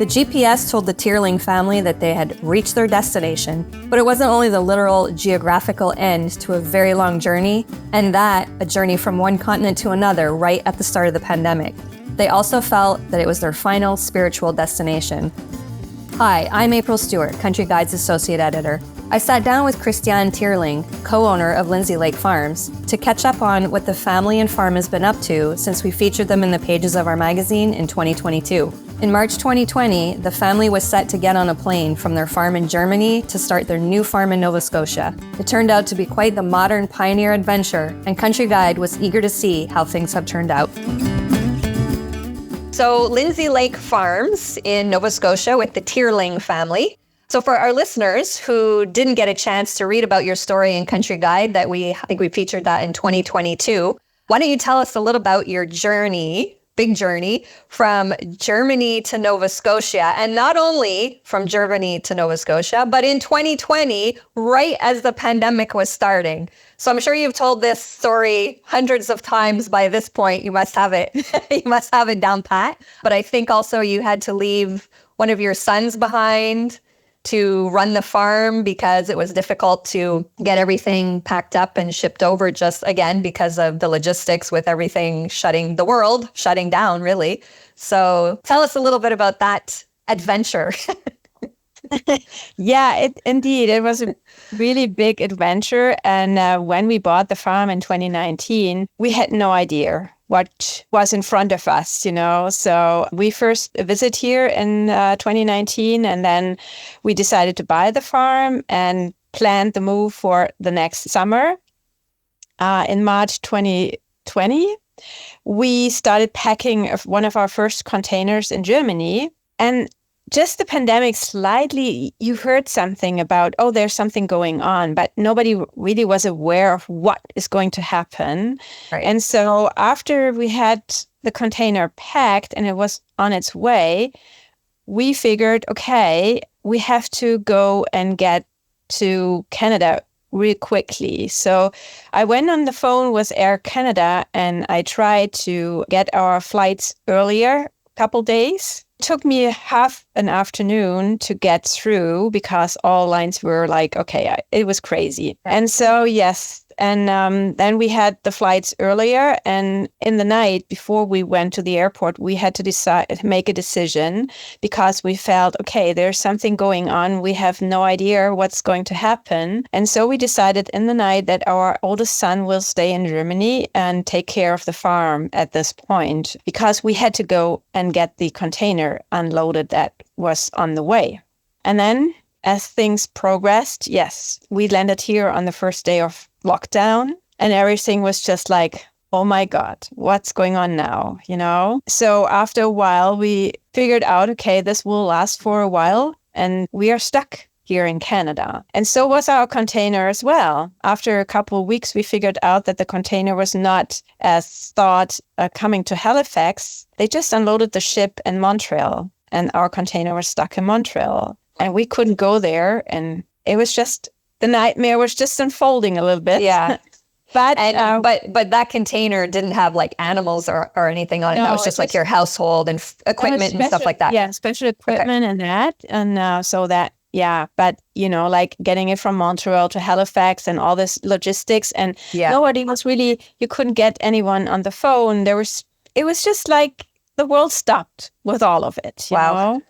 The GPS told the Tierling family that they had reached their destination, but it wasn't only the literal geographical end to a very long journey, and that a journey from one continent to another right at the start of the pandemic. They also felt that it was their final spiritual destination. Hi, I'm April Stewart, Country Guide's Associate Editor. I sat down with Christiane Tierling, co-owner of Lindsay Lake Farms, to catch up on what the family and farm has been up to since we featured them in the pages of our magazine in 2022. In March 2020, the family was set to get on a plane from their farm in Germany to start their new farm in Nova Scotia. It turned out to be quite the modern pioneer adventure, and Country Guide was eager to see how things have turned out. So Lindsay Lake Farms in Nova Scotia with the Tierling family. So for our listeners who didn't get a chance to read about your story in Country Guide, I think we featured that in 2022, why don't you tell us a little about your journey, big journey, from Germany to Nova Scotia, and not only from Germany to Nova Scotia, but in 2020, right as the pandemic was starting. So I'm sure you've told this story hundreds of times by this point. You must have it. You must have it down pat. But I think also you had to leave one of your sons behind to run the farm because it was difficult to get everything packed up and shipped over, just again because of the logistics with everything shutting down really. So tell us a little bit about that adventure. Yeah, indeed. It was a really big adventure. And when we bought the farm in 2019, we had no idea what was in front of us, So we first visited here in 2019, and then we decided to buy the farm and planned the move for the next summer. In March 2020, we started packing one of our first containers in Germany. And just the pandemic, slightly, you heard something about, there's something going on, but nobody really was aware of what is going to happen. Right. And so after we had the container packed and it was on its way, we figured, okay, we have to go and get to Canada real quickly. So I went on the phone with Air Canada and I tried to get our flights earlier, couple days. It took me half an afternoon to get through because all lines were like, it was crazy. And so, yes. And then we had the flights earlier. And in the night before we went to the airport, we had to make a decision because we felt, there's something going on. We have no idea what's going to happen. And so we decided in the night that our oldest son will stay in Germany and take care of the farm at this point because we had to go and get the container unloaded that was on the way. And then as things progressed, yes, we landed here on the first day of lockdown and everything was just like, oh my God, what's going on now? So after a while, we figured out, this will last for a while and we are stuck here in Canada. And so was our container as well. After a couple of weeks, we figured out that the container was not as thought coming to Halifax. They just unloaded the ship in Montreal and our container was stuck in Montreal and we couldn't go there. And it was just, the nightmare was just unfolding a little bit. Yeah. But that container didn't have like animals or anything on it. No, that was just like your household and equipment and stuff like that. Yeah, special equipment and that. And so that, yeah. But, like getting it from Montreal to Halifax and all this logistics and nobody was really, you couldn't get anyone on the phone. It was just like the world stopped with all of it. You know?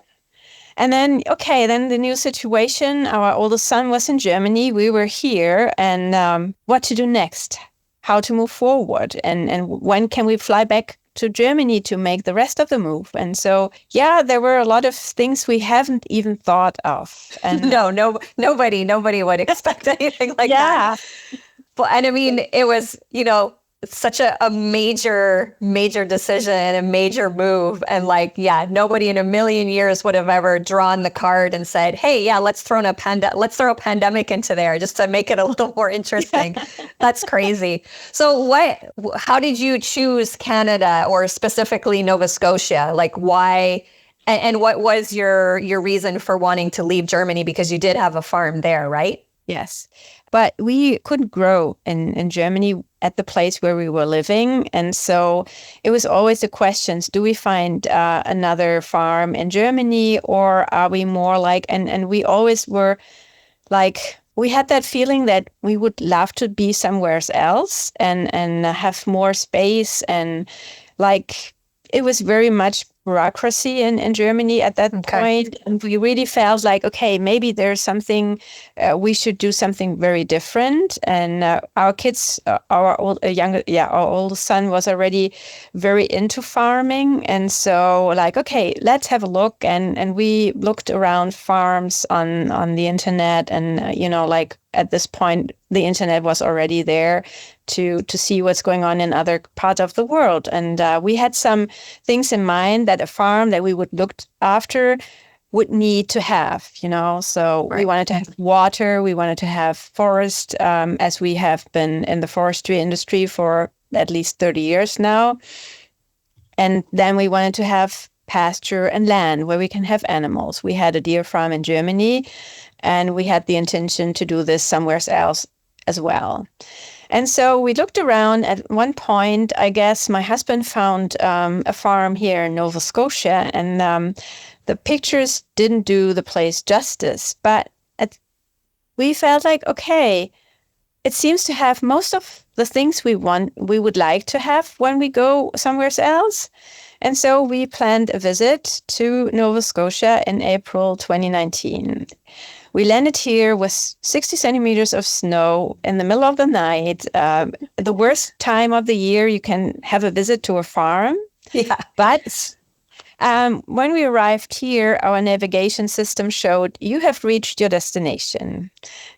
And then, then the new situation, our oldest son was in Germany, we were here, and what to do next, how to move forward, and when can we fly back to Germany to make the rest of the move. And so, there were a lot of things we haven't even thought of. And nobody would expect anything like that. But, and I mean, it was, such a major decision, a major move. And nobody in a million years would have ever drawn the card and said, hey, let's throw a pandemic into there just to make it a little more interesting. That's crazy. So how did you choose Canada or specifically Nova Scotia? Like why, and what was your reason for wanting to leave Germany? Because you did have a farm there, right? Yes. But we couldn't grow in Germany at the place where we were living. And so it was always the questions, do we find another farm in Germany, or are we more like, and we always were like, we had that feeling that we would love to be somewhere else and have more space. And like, it was very much bureaucracy in Germany at that point. And we really felt like, okay, maybe there's something, we should do something very different. And our kids, our oldest son was already very into farming. And so like, okay, let's have a look. And we looked around farms on the internet. And, like at this point, the internet was already there to see what's going on in other parts of the world. And we had some things in mind that a farm that we would look after would need to have, So we wanted to have water, we wanted to have forest, as we have been in the forestry industry for at least 30 years now. And then we wanted to have pasture and land where we can have animals. We had a deer farm in Germany, and we had the intention to do this somewhere else as well. And so we looked around. At one point, I guess my husband found a farm here in Nova Scotia, and the pictures didn't do the place justice. But we felt like, okay, it seems to have most of the things we would like to have when we go somewhere else. And so we planned a visit to Nova Scotia in April 2019. We landed here with 60 centimeters of snow in the middle of the night. The worst time of the year you can have a visit to a farm. Yeah. But when we arrived here, our navigation system showed you have reached your destination.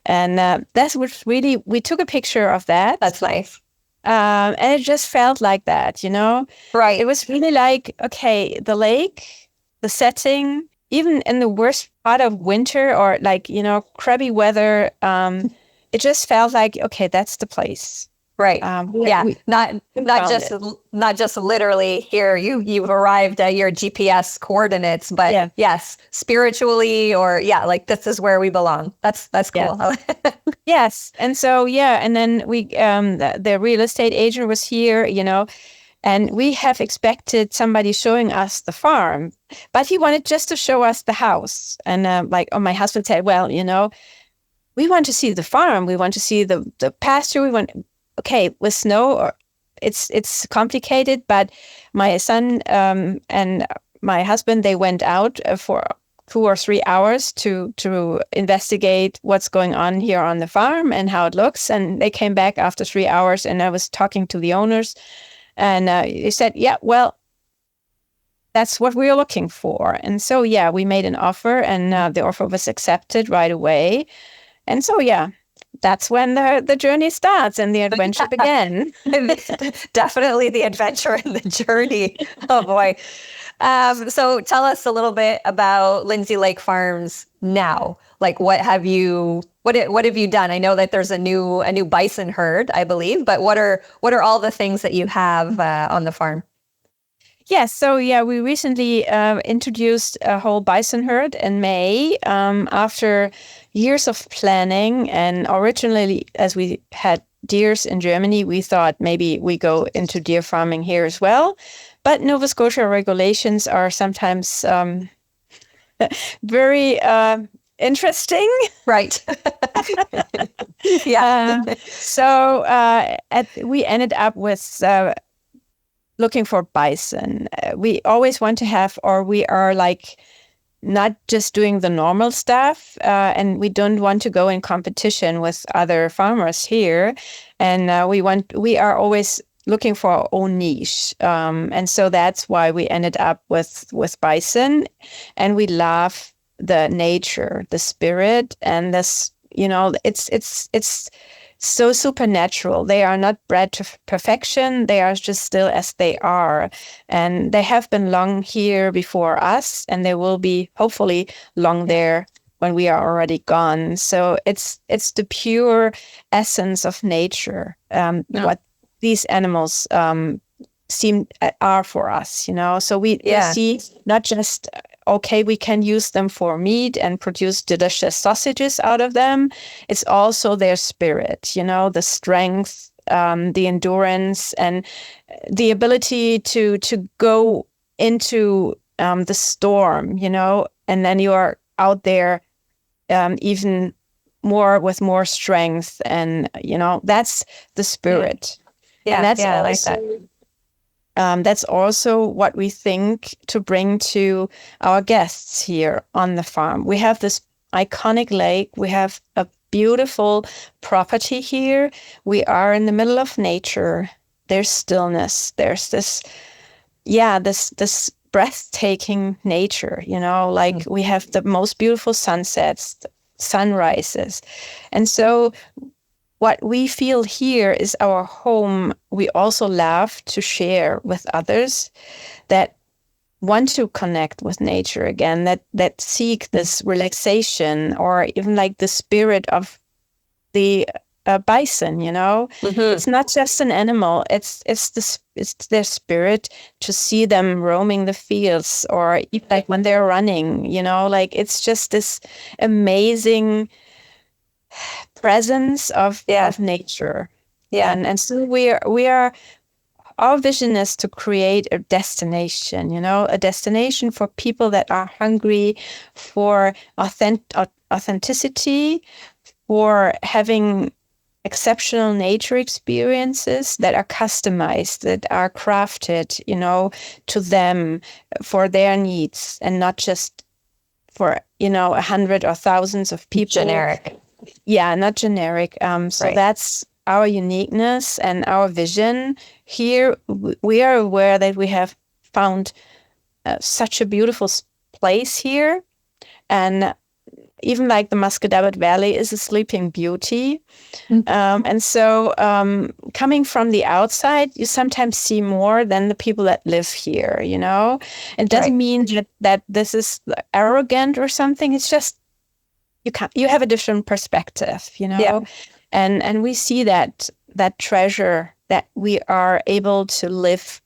And that was really, we took a picture of that. That's nice. And it just felt like that, Right. It was really like, okay, the lake, the setting, even in the worst part of winter or like, crabby weather, it just felt like, okay, that's the place. Right. Not just literally here. You've arrived at your GPS coordinates, but yes, spiritually or like this is where we belong. That's cool. Yes. And so and then we the real estate agent was here, and we have expected somebody showing us the farm, but he wanted just to show us the house. And my husband said, well, we want to see the farm. We want to see the pasture. Okay, with snow, it's complicated, but my son and my husband, they went out for 2 or 3 hours to investigate what's going on here on the farm and how it looks. And they came back after 3 hours, and I was talking to the owners, and he said, yeah, well, that's what we are looking for. And so, we made an offer, and the offer was accepted right away. And so, that's when the journey starts and the adventure began. Definitely the adventure and the journey. Oh boy. So tell us a little bit about Lindsay Lake Farms now. Like what have you done? I know that there's a new bison herd, I believe, but what are all the things that you have on the farm? Yes. So, we recently introduced a whole bison herd in May after years of planning. And originally, as we had deers in Germany, we thought maybe we go into deer farming here as well. But Nova Scotia regulations are sometimes very interesting. Right. So we ended up with looking for bison. We always want to have, or we are like not just doing the normal stuff, and we don't want to go in competition with other farmers here. And we are always looking for our own niche. And so that's why we ended up with bison. And we love the nature, the spirit, and this, it's so supernatural. They are not bred to perfection. They are just still as they are. And they have been long here before us, and they will be hopefully long there when we are already gone. So it's the pure essence of nature, what these animals are for us, So we see not just okay, we can use them for meat and produce delicious sausages out of them. It's also their spirit, the strength the endurance and the ability to go into the storm, and then you are out there even more with more strength, and that's the spirit. Yeah, And that's I like that. That's also what we think to bring to our guests here on the farm. We have this iconic lake. We have a beautiful property here. We are in the middle of nature. There's stillness. There's this breathtaking nature, like we have the most beautiful sunsets, sunrises. And so what we feel here is our home. We also love to share with others that want to connect with nature again, that seek this relaxation, or even like the spirit of the bison. It's not just an animal. It's their spirit, to see them roaming the fields, or even like when they're running. Like it's just this amazing presence of nature. And so we are our vision is to create a destination, a destination for people that are hungry for authenticity, for having exceptional nature experiences that are customized, that are crafted, to them, for their needs, and not just for 100 or thousands of people. Generic. Yeah, not generic. So that's our uniqueness and our vision. Here, we are aware that we have found such a beautiful place here. And even like the Muscadabat Valley is a sleeping beauty. And so coming from the outside, you sometimes see more than the people that live here, It doesn't mean that this is arrogant or something. It's just you have a different perspective, and we see that treasure that we are able to live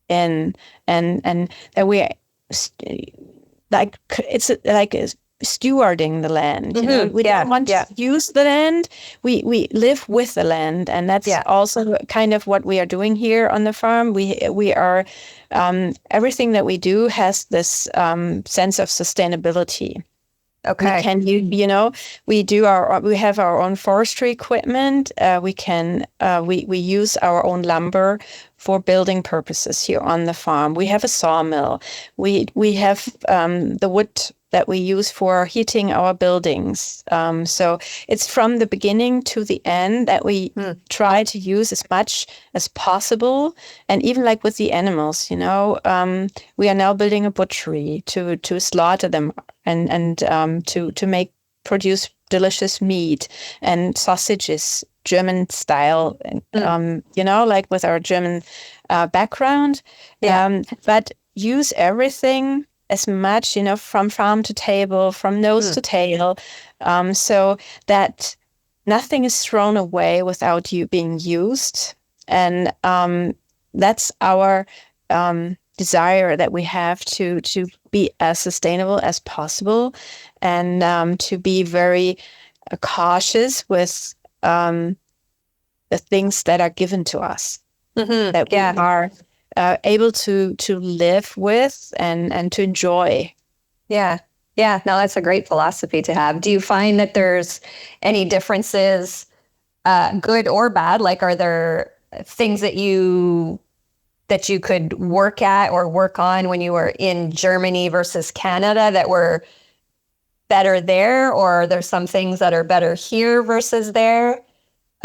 in, and that we like it's like stewarding the land. We don't want to use the land. We live with the land, and that's also kind of what we are doing here on the farm. We are everything that we do has this sense of sustainability. Okay. We can, we have our own forestry equipment. We use our own lumber for building purposes here on the farm. We have a sawmill. We have the wood that we use for heating our buildings. So it's from the beginning to the end that we try to use as much as possible. And even like with the animals, we are now building a butchery to slaughter them and to produce delicious meat and sausages, German style, like with our German background. But use everything as much, from farm to table, from nose to tail, so that nothing is thrown away without you being used. And that's our desire, that we have to be as sustainable as possible, and to be very cautious with the things that are given to us, that we are able to live with and to enjoy. Yeah. No, that's a great philosophy to have. Do you find that there's any differences, good or bad? Like, are there things that you could work at or work on when you were in Germany versus Canada that were better there? Or are there some things that are better here versus there?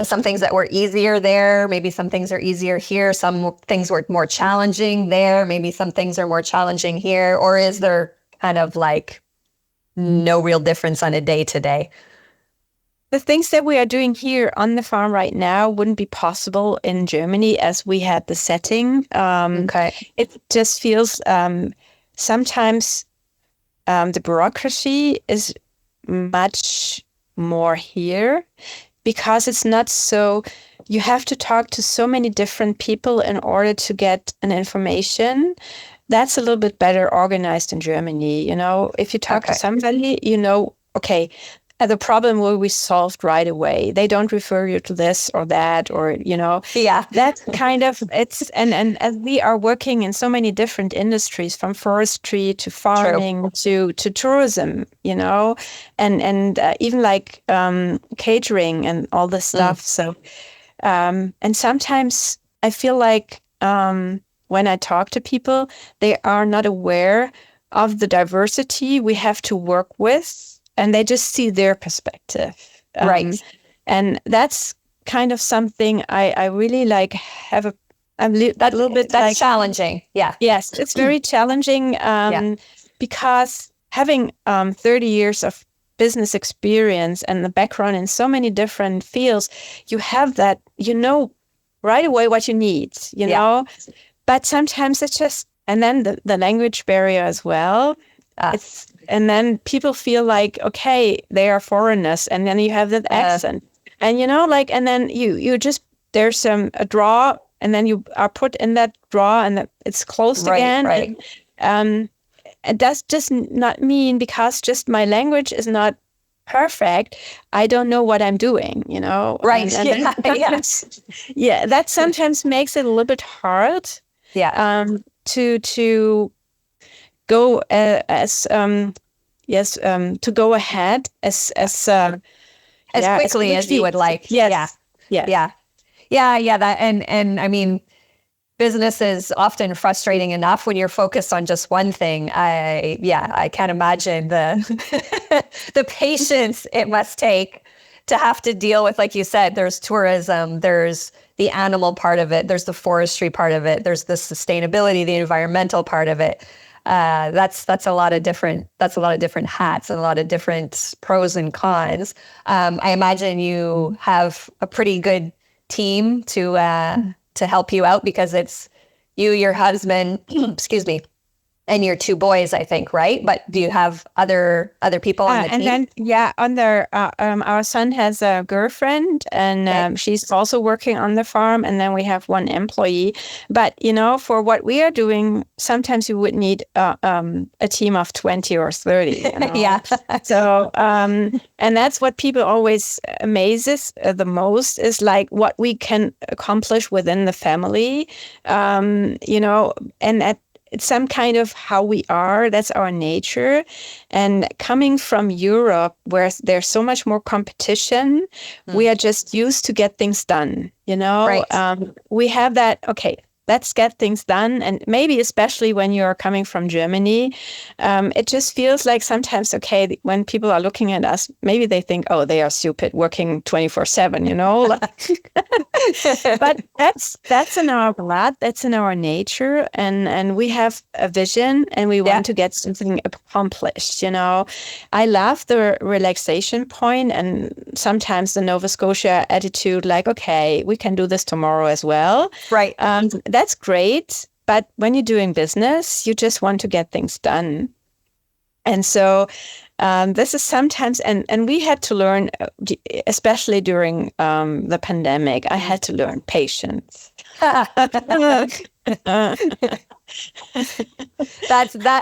Some things that were easier there, maybe some things are easier here. Some things were more challenging there. Maybe some things are more challenging here. Or is there kind of like no real difference on a day to day? The things that we are doing here on the farm right now wouldn't be possible in Germany, as we had the setting. It just feels sometimes the bureaucracy is much more here, because it's not so, you have to talk to so many different people in order to get an information. That's a little bit better organized in Germany. If you talk to somebody, okay, the problem will be solved right away. They don't refer you to this or that, or, Yeah. that kind of, and as we are working in so many different industries, from forestry to farming to tourism, and even like catering and all this stuff. So, and sometimes I feel like when I talk to people, they are not aware of the diversity we have to work with, and they just see their perspective. Right. And that's kind of something I really like have a little bit that's like challenging. Yeah. Yes, it's very challenging because having 30 years of business experience and the background in so many different fields, you have that, right away what you need, know. But sometimes it's just, and then the language barrier as well. And then people feel like, okay, they are foreigners, and then you have that accent, and and then you just, there's a draw, and then you are put in that draw, and it's closed again. Right. It does just not mean because just my language is not perfect, I don't know what I'm doing, Right. That sometimes makes it a little bit hard. To go to go ahead as quickly as you would like. Yeah. That, and I mean, business is often frustrating enough when you're focused on just one thing. I can't imagine the the patience it must take to have to deal with, like you said, there's tourism, there's the animal part of it, there's the forestry part of it, there's the sustainability, the environmental part of it. That's a lot of different hats and a lot of different pros and cons. I imagine you have a pretty good team to help you out, because it's you, your husband, excuse me, and your two boys, I think, right? But do you have other people on the team? And then, our son has a girlfriend, and she's also working on the farm. And then we have one employee. But, for what we are doing, sometimes you would need a team of 20 or 30. Yeah. So, and that's what people always amazes the most, is like what we can accomplish within the family, and it's some kind of how we are. That's our nature. And coming from Europe, where there's so much more competition, we are just used to get things done, Right. We have that, okay, let's get things done. And maybe especially when you're coming from Germany, it just feels like sometimes, okay, when people are looking at us, maybe they think, oh, they are stupid, working 24/7, But that's in our blood, that's in our nature, and we have a vision, and we want to get something accomplished. I love the relaxation point, and sometimes the Nova Scotia attitude, like, okay, we can do this tomorrow as well. Right. That's great. But when you're doing business, you just want to get things done. And so this is sometimes, and we had to learn, especially during the pandemic, I had to learn patience. That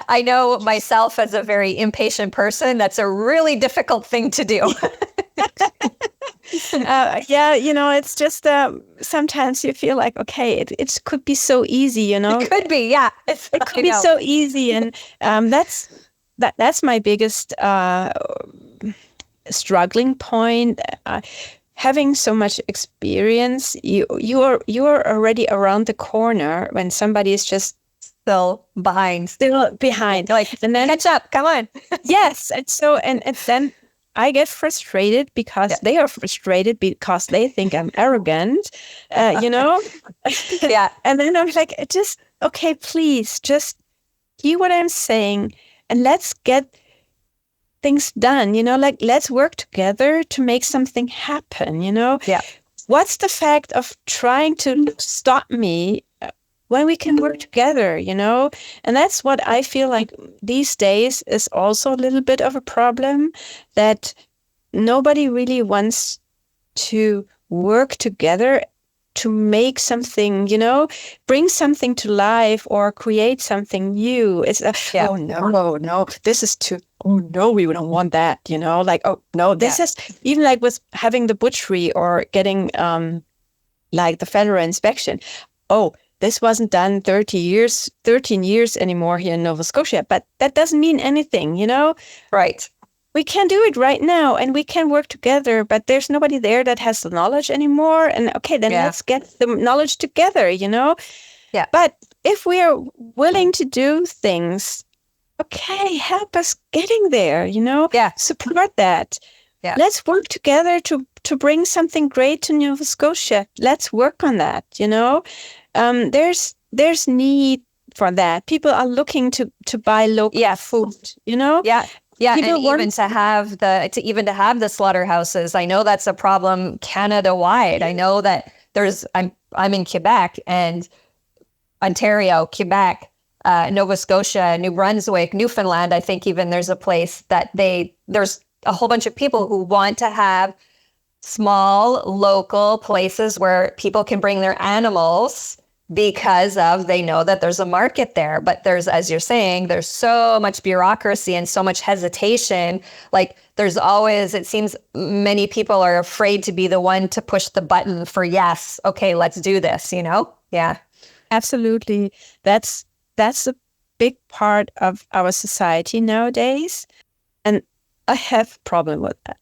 I know myself as a very impatient person. That's a really difficult thing to do. It's just sometimes you feel like, okay, it could be so easy, It could be, yeah. It could be so easy, and that's my biggest struggling point. Having so much experience, you are already around the corner when somebody is just still behind. Like, and then catch up, come on. Yes, and so and then I get frustrated because they are frustrated because they think I'm arrogant, Yeah. And then I'm like, just, okay, please, just hear what I'm saying, and let's get things done, like, let's work together to make something happen, Yeah. What's the fact of trying to stop me when we can work together, And that's what I feel like these days is also a little bit of a problem, that nobody really wants to work together to make something, bring something to life or create something new. It's oh no, this is too. Oh no, we don't want that. Like, oh no, this is even like with having the butchery or getting like the federal inspection. Oh, this wasn't done 13 years anymore here in Nova Scotia, but that doesn't mean anything, Right. We can do it right now and we can work together, but there's nobody there that has the knowledge anymore. And okay, then let's get the knowledge together, Yeah. But if we are willing to do things, okay, help us getting there, support that. Yeah. Let's work together to bring something great to Nova Scotia. Let's work on that, There's need for that. People are looking to buy local food, Yeah. Yeah, People and even to have the slaughterhouses, I know that's a problem Canada-wide. I know that I'm in Quebec and Ontario, Quebec, Nova Scotia, New Brunswick, Newfoundland. I think even there's a place that there's a whole bunch of people who want to have small local places where people can bring their animals because they know that there's a market there. But there's, as you're saying, there's so much bureaucracy and so much hesitation. Like there's always, it seems many people are afraid to be the one to push the button for yes. Okay, let's do this, Yeah. Absolutely. That's a big part of our society nowadays. And I have a problem with that,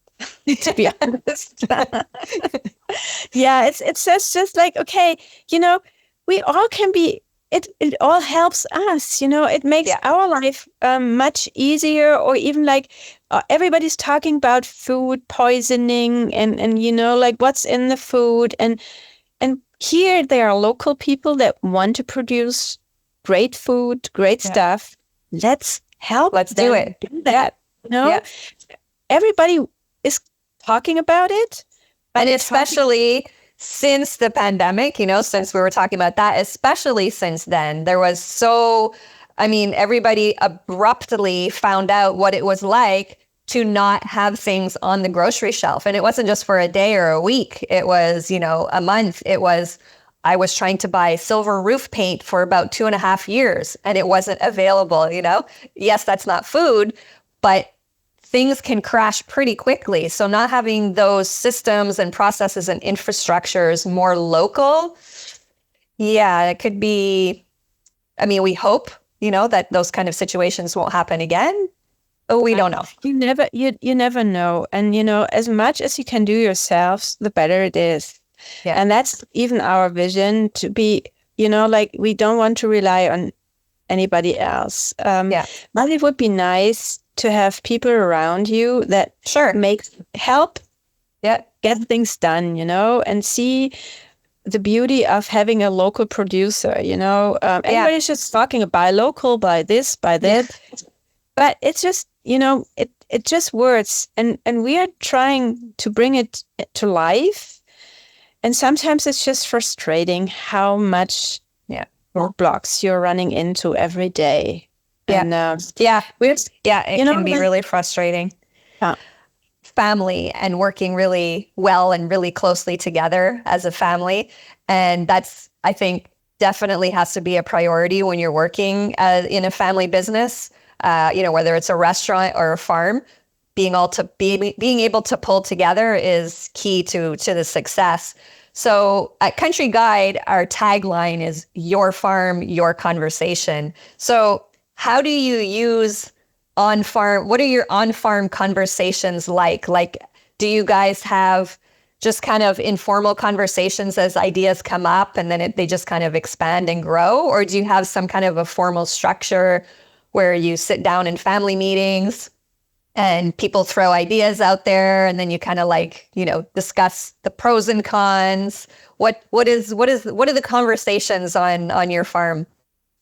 to be honest. Yeah, it's just like, okay, we all can be, it all helps us, it makes our life much easier, or even like everybody's talking about food poisoning and like what's in the food. And here there are local people that want to produce great food, great stuff. Let's help. Let's do it. Do that. Everybody is talking about it. And especially since the pandemic, since we were talking about that, especially since then, there was everybody abruptly found out what it was like to not have things on the grocery shelf. And it wasn't just for a day or a week. It was, a month. I was trying to buy silver roof paint for about 2.5 years and it wasn't available, Yes, that's not food, but things can crash pretty quickly. So not having those systems and processes and infrastructures more local, it could be, we hope, that those kind of situations won't happen again. But we don't know. You never know. And, as much as you can do yourselves, the better it is. Yeah. And that's even our vision, to be, like we don't want to rely on anybody else. But it would be nice to have people around you that help get things done, and see the beauty of having a local producer, everybody's just talking about local, buy this, buy that. But it's just, it just words. And we are trying to bring it to life. And sometimes it's just frustrating how much roadblocks you're running into every day. And, it can be really frustrating. Family and working really well and really closely together as a family. And that's, I think, definitely has to be a priority when you're working in a family business, whether it's a restaurant or a farm. Being able to pull together is key to the success. So at Country Guide, our tagline is your farm, your conversation. So how do you use on-farm? What are your on-farm conversations like? Like, do you guys have just kind of informal conversations as ideas come up and then they just kind of expand and grow? Or do you have some kind of a formal structure where you sit down in family meetings and people throw ideas out there and then you kind of discuss the pros and cons? What are the conversations on your farm?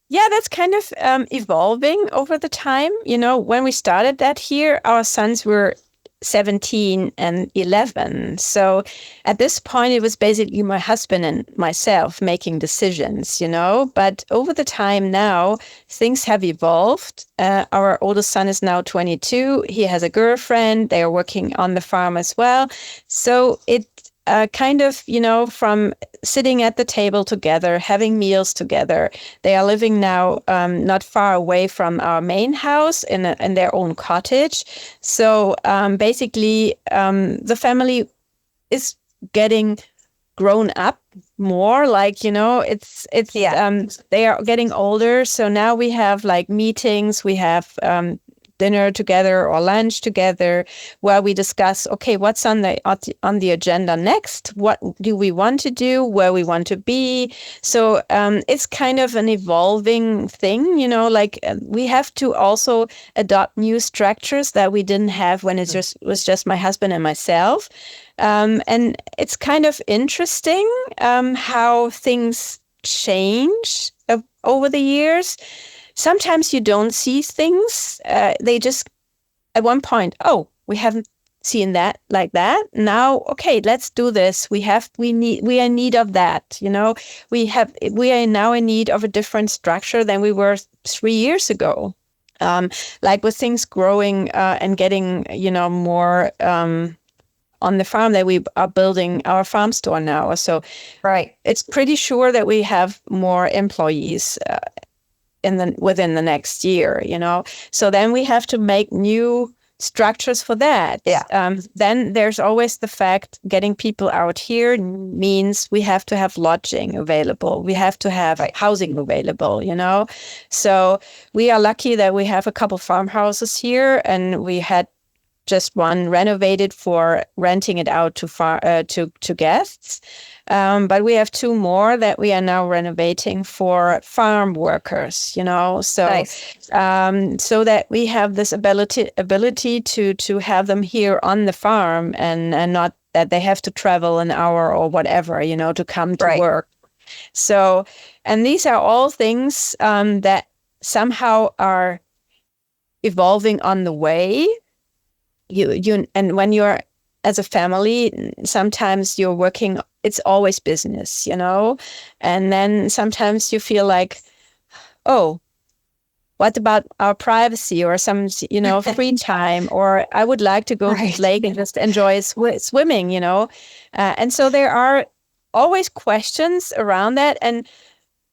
Yeah, that's kind of evolving over the time. When we started that here, our sons were 17 and 11. So at this point, it was basically my husband and myself making decisions, But over the time now, things have evolved. Our oldest son is now 22. He has a girlfriend. They are working on the farm as well. So kind of, from sitting at the table together, having meals together. They are living now not far away from our main house in their own cottage. So basically, the family is getting grown up more, like, they are getting older. So now we have like meetings, we have dinner together or lunch together, where we discuss, okay, what's on the agenda next? What do we want to do? Where we want to be? So it's kind of an evolving thing, like we have to also adopt new structures that we didn't have when it was just my husband and myself. And it's kind of interesting how things change over the years. Sometimes you don't see things. They just, at one point, oh, we haven't seen that like that. Now, okay, let's do this. We are in need of that. We are now in need of a different structure than we were 3 years ago. Like with things growing and getting, more on the farm, that we are building our farm store now. So right, it's pretty sure that we have more employees within the next year, So then we have to make new structures for that. Yeah. Then there's always the fact, getting people out here means we have to have lodging available. We have to have housing available, So we are lucky that we have a couple farmhouses here, and we had just one renovated for renting it out to guests. But we have 2 more that we are now renovating for farm workers, So, nice. So that we have this ability to have them here on the farm, and not that they have to travel an hour or whatever, to come to work. So, and these are all things that somehow are evolving on the way. And when you're as a family, sometimes you're working, it's always business, and then sometimes you feel like, oh, what about our privacy or some, free time, or I would like to go to the lake and just enjoy swimming, and so there are always questions around that. And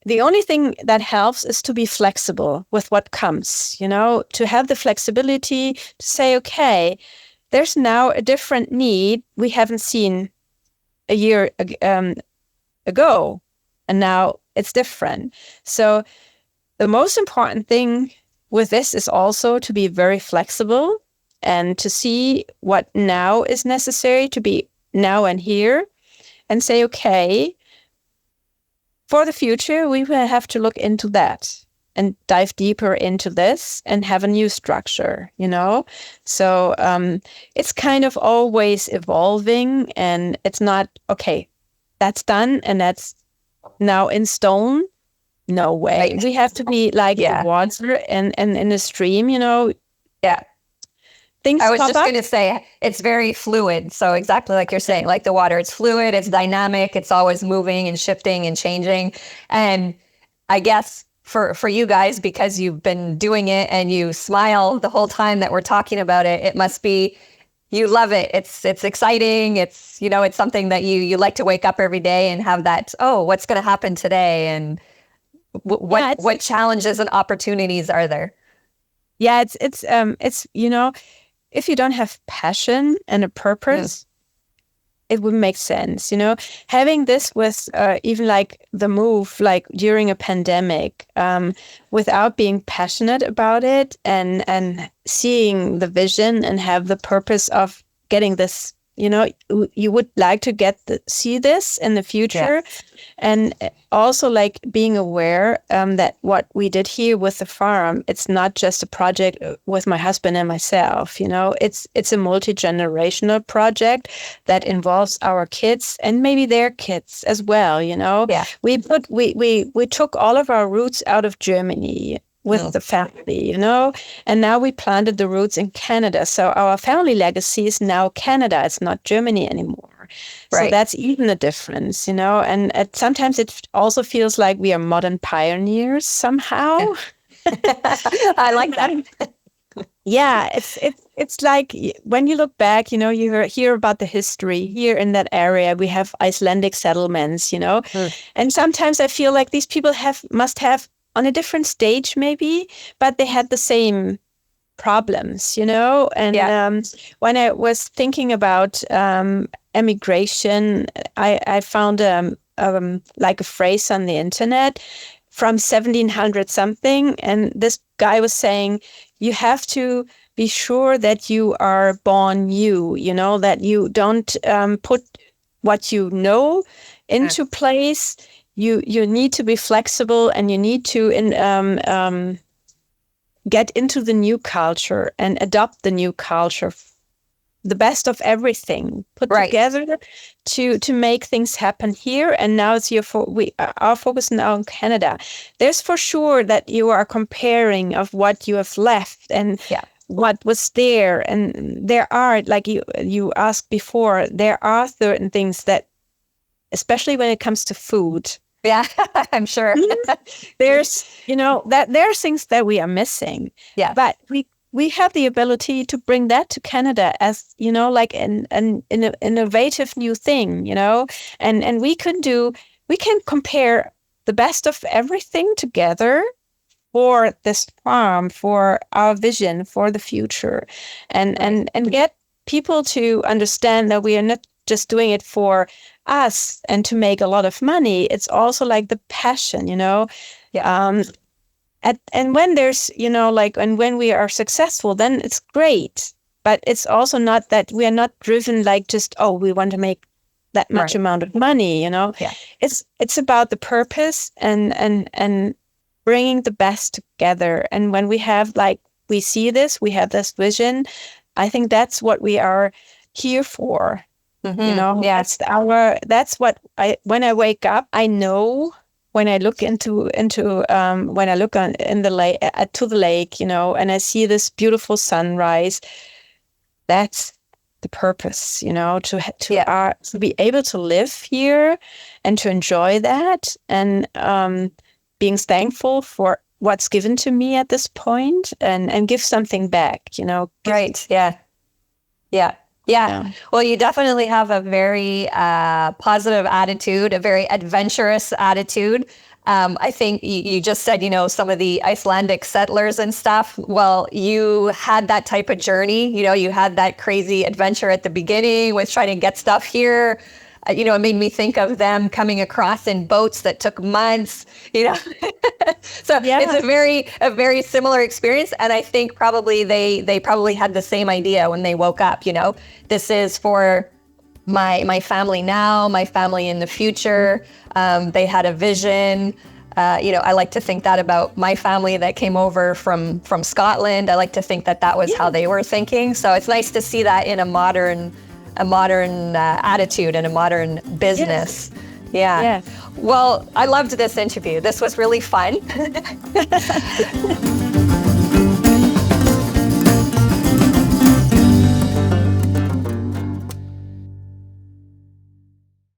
the only thing that helps is to be flexible with what comes, to have the flexibility to say, okay, there's now a different need we haven't seen a year ago, and now it's different. So the most important thing with this is also to be very flexible and to see what now is necessary to be now and here, and say, okay, for the future, we will have to look into that and dive deeper into this and have a new structure, So it's kind of always evolving, and it's not, okay, that's done and that's now in stone. No way. Right. We have to be like the water and in the stream, Yeah. Things I was pop just up. going to say it's very fluid. So exactly like you're saying, like the water, it's fluid, it's dynamic, it's always moving and shifting and changing. And I guess for you guys, because you've been doing it and you smile the whole time that we're talking about it, it must be, you love it. It's exciting. It's, it's something that you like to wake up every day and have that, oh, what's going to happen today? And what challenges and opportunities are there? Yeah, it's if you don't have passion and a purpose, it wouldn't make sense, Having this with even like the move, like during a pandemic, without being passionate about it and seeing the vision and have the purpose of getting this, you would like to see this in the future. And also like being aware that what we did here with the farm, it's not just a project with my husband and myself, it's a multi-generational project that involves our kids and maybe their kids as well, We took all of our roots out of Germany with the family, and now we planted the roots in Canada. So our family legacy is now Canada. It's not Germany anymore. So that's even a difference, and sometimes it also feels like we are modern pioneers somehow. I like that. Yeah, it's like when you look back, you hear about the history here in that area. We have Icelandic settlements, Mm. and sometimes I feel like these people must have on a different stage maybe, but they had the same problems, And Yeah. when I was thinking about emigration, I found like a phrase on the internet from 1700 something, and this guy was saying you have to be sure that you are born new, that you don't put what you know Yeah. into place. You need to be flexible, and you need to get into the new culture and adopt the new culture, the best of everything put Right. together to make things happen here. And now it's we are focused now on Canada. There's for sure that you are comparing of what you have left and Yeah. what was there. And there are, like you asked before, there are certain things that, especially when it comes to food, Yeah, I'm sure. there's that there are things that we are missing, Yeah. but we have the ability to bring that to Canada as like an innovative new thing, and we can compare the best of everything together for this farm, for our vision for the future, and Right. and get people to understand that we are not just doing it for us and to make a lot of money. It's also like the passion, Yeah. um, and when there's, like, and when we are successful, then it's great. But it's also not that we are not driven like just, oh, we want to make that much Right. amount of money, Yeah. It's about the purpose and bringing the best together. And when we see this, we have this vision. I think that's what we are here for. Mm-hmm. Yeah. That's what when I wake up, I know when I look when I look in the lake to the lake, and I see this beautiful sunrise, that's the purpose, Yeah. to be able to live here and to enjoy that, and being thankful for what's given to me at this point, and give something back, Right. Yeah. Yeah. Yeah. Yeah. Well, you definitely have a very positive attitude, a very adventurous attitude. I think you just said, some of the Icelandic settlers and stuff. Well, you had that type of journey. You had that crazy adventure at the beginning with trying to get stuff here. It made me think of them coming across in boats that took months, So Yeah. it's a very similar experience. And I think probably they probably had the same idea when they woke up, this is for my family now, my family in the future. They had a vision. I like to think that about my family that came over from Scotland. I like to think that was how they were thinking. So it's nice to see that in a modern attitude and a modern business. Yeah. Yeah. Well, I loved this interview. This was really fun.